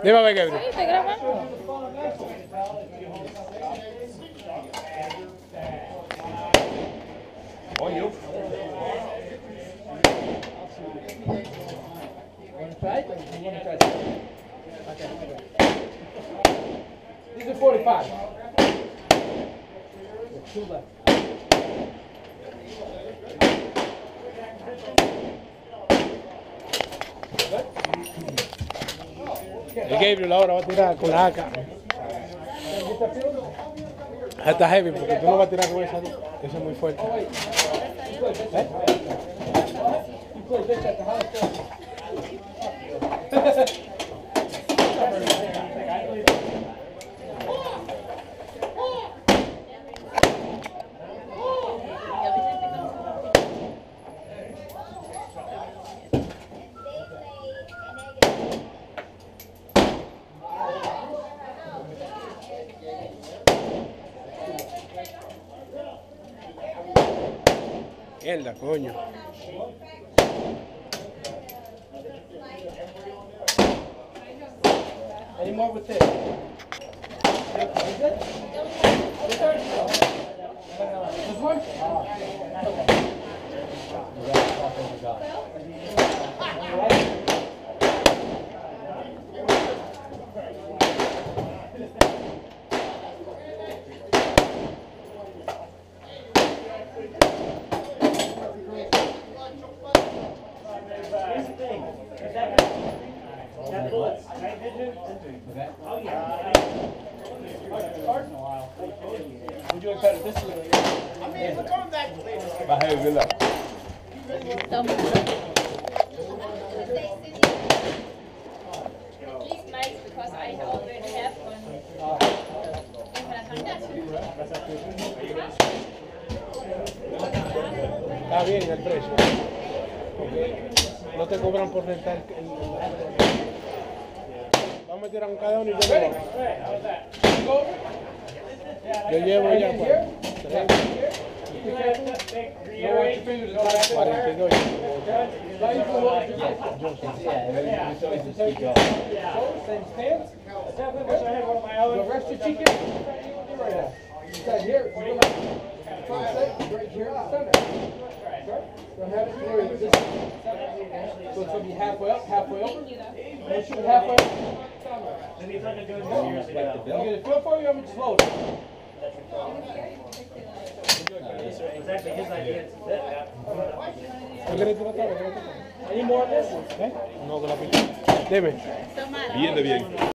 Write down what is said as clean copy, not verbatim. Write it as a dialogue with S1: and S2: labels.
S1: Dime a ver, Gabriel.
S2: Sí, estoy grabando.
S1: Oye.
S3: These are 45. Two left.
S1: El Gabriel ahora va a tirar con la AK. Está heavy porque tú no vas a tirar con esa. Eso es muy fuerte. ¿Eh? Mierda, coño.
S3: Any more with this? This one? Would you expect this way? I mean, we're going back to later.
S1: Baja el vela.
S2: Toma. Please, Mike, because I already have one.
S1: Está bien el precio. Porque no te cobran por rentar el. Vamos a tirar un cada uno y yo llevo. Yo llevo ya 42.
S3: Rest your cheek right now. You got here. Right here in the center. Don't have it where this. So it's going to be halfway up, halfway over. Make sure halfway up. You get a feel for you, I'm just load.
S4: Exactly his idea.
S3: Any more of this?
S1: No, con la pinta. Dime.
S2: Tomara.
S5: Bien de bien.